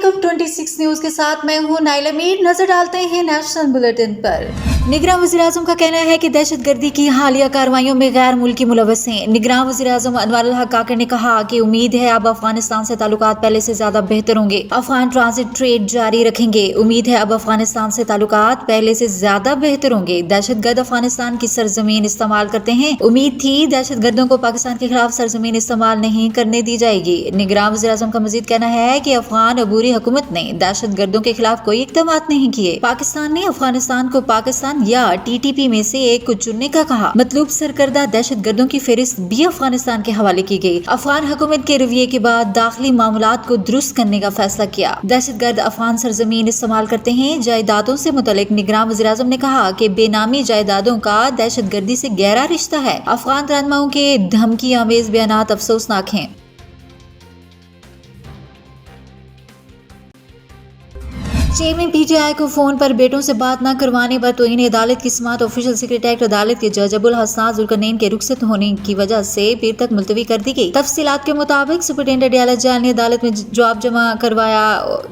वालेकुम 26 न्यूज के साथ मैं हूं नाइला मीर। नजर डालते हैं नेशनल बुलेटिन पर। निगरान वज़ीर-ए-आज़म का कहना है कि दहशतगर्दी की हालिया कार्रवाइयों में गैर मुल्की मुलव्वस हैं। निगरान वज़ीर-ए-आज़म अनवरुल हक काकर ने कहा कि उम्मीद है अब अफगानिस्तान से ताल्लुकात पहले से ज्यादा बेहतर होंगे। अफगान ट्रांजिट ट्रेड जारी रखेंगे। उम्मीद है अब अफगानिस्तान से ताल्लुकात पहले से ज्यादा बेहतर होंगे। दहशतगर्द अफगानिस्तान की सरजमीन इस्तेमाल करते हैं। उम्मीद थी दहशतगर्दों को पाकिस्तान के खिलाफ सरजमीन इस्तेमाल नहीं करने दी जाएगी। निगरान वज़ीर-ए-आज़म का मजीद कहना है कि अफगान अबूरी हुकूमत ने दहशतगर्दों के खिलाफ कोई इक़दाम नहीं किए। पाकिस्तान ने अफगानिस्तान को पाकिस्तान या टीटीपी में से एक को चुनने का कहा। मतलूब सरकर्दा दहशतगर्दों की फहरिस्त भी अफगानिस्तान के हवाले की गई। अफगान हुकूमत के रवैये के बाद दाखिली मामलात को दुरुस्त करने का फैसला किया। दहशतगर्द अफगान सरजमीन इस्तेमाल करते हैं। जायदादों से मुतल्लिक निगरान वज़ीर-ए-आज़म ने कहा कि बेनामी जायदादों का दहशतगर्दी से गहरा रिश्ता है। अफगान रहनुमाओं के धमकी आमेज बयानात अफसोसनाक हैं। चेयरमैन पीटीआई को फोन पर बेटों से बात न करवाने पर तौहीन अदालत की समाअत ऑफिशियल सेक्रेटरी एक्ट अदालत के जज अबुल हसन जुल्करनैन के रुखसत होने की वजह से पीर तक मुलतवी कर दी गई। तफसीलात के मुताबिक सुपरिटेंडेंट अडयाला जेल ने अदालत में जवाब जमा करवाया,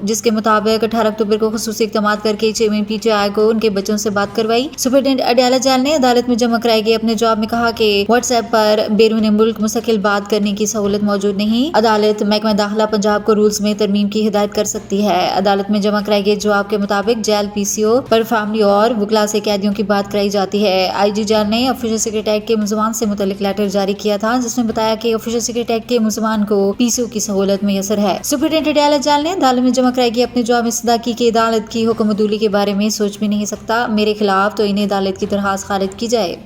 जिसके मुताबिक 18 अक्टूबर को खुसूसी इक़दाम करके चेयरमैन पीटीआई को उनके बच्चों से बात करवाई। सुपरिटेंडेंट अडयाला जेल ने अदालत में जमा कराए गए अपने जवाब में कहा कि व्हाट्सएप पर बैरून मुल्क मुस्तकिल बात करने की सहूलत मौजूद नहीं। अदालत महकमा दाखिला पंजाब को रूल्स में तरमीम की हिदायत कर सकती है। अदालत में जमा कराए गए जवाब के मुताबिक जेल पीसीओ पर फैमिली और वकला से कैदियों की बात कराई जाती है। आईजी जेल ने ऑफिशियल सेक्रेटरी के मुलजमान से मुतल्लिक लेटर जारी किया था, जिसमें बताया कि ऑफिशियल सेक्रेटरी के मुलजमान को पीसीओ की सहूलत मैसर है। सुपरिटेंडेंट अडयाला जेल ने अदालत में जमा कराई गई अपने जवाब में सदा की कि अदालत की हुक्म अदूली के बारे में सोच भी नहीं सकता। मेरे खिलाफ तो इन्हें अदालत की दरखास्त खारिज की जाए।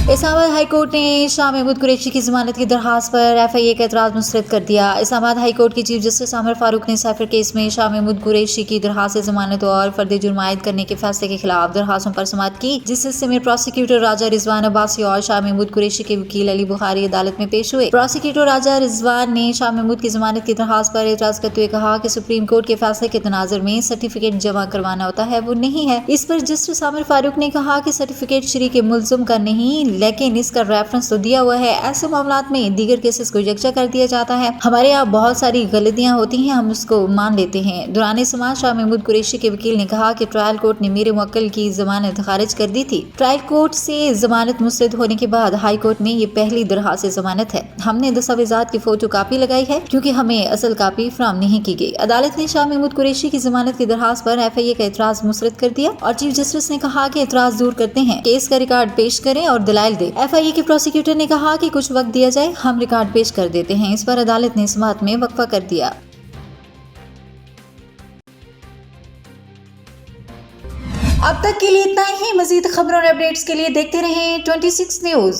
इस्लामाबाद हाई कोर्ट ने शाह महमूद कुरैशी की जमानत की दरखास्त पर एफआईए का एतराज मुस्तरद कर दिया। इस्लामाबाद हाई कोर्ट के चीफ जस्टिस आमिर फारूक ने साइफर केस में शाह महमूद कुरैशी की दरखास्त जमानत और फर्द जुर्म आयद करने के फैसले के खिलाफ दरखास्तों पर समाअत की, जिस सिलसिले में प्रोसिक्यूटर राजा रिजवान अब्बासी और शाह महमूद कुरैशी के वकील अली बुखारी अदालत में पेश हुए। प्रोसिक्यूटर राजा रिजवान ने शाह महमूद की जमानत की दरखास्त पर एतराज करते हुए कहा कि सुप्रीम कोर्ट के फैसले के तनाजुर में सर्टिफिकेट जमा करवाना होता है, वो नहीं है। इस पर जस्टिस आमिर फारूक ने कहा कि सर्टिफिकेट शरीक मुल्ज़िम का नहीं, लेकिन इसका रेफरेंस तो दिया हुआ है। ऐसे मामलात में दीगर केसेस को यकजा कर दिया जाता है। हमारे यहाँ बहुत सारी गलतियां होती हैं, हम उसको मान लेते हैं। दौरान समाअत शाह महमूद कुरैशी के वकील ने कहा कि ट्रायल कोर्ट ने मेरे मुवक्किल की जमानत खारिज कर दी थी। ट्रायल कोर्ट से जमानत मुस्तरद होने के बाद हाई कोर्ट में ये पहली दरखास्त जमानत है। हमने दस्तावेजात की फोटो कापी लगाई है क्योंकि हमें असल कापी फराहम नहीं की गई। अदालत ने शाह महमूद कुरैशी की जमानत की दरखास्त पर एफआईए का एतराज मुस्तरद कर दिया और चीफ जस्टिस ने कहा कि एतराज दूर करते हैं, केस का रिकॉर्ड पेश करें और दलाइल दे। एफआईए के प्रोसिक्यूटर ने कहा कि कुछ वक्त दिया जाए, हम रिकॉर्ड पेश कर देते हैं। इस पर अदालत ने समाअत में वक्फा कर दिया। अब तक के लिए इतना ही। मजीद खबरों और अपडेट्स के लिए देखते रहें 26 न्यूज।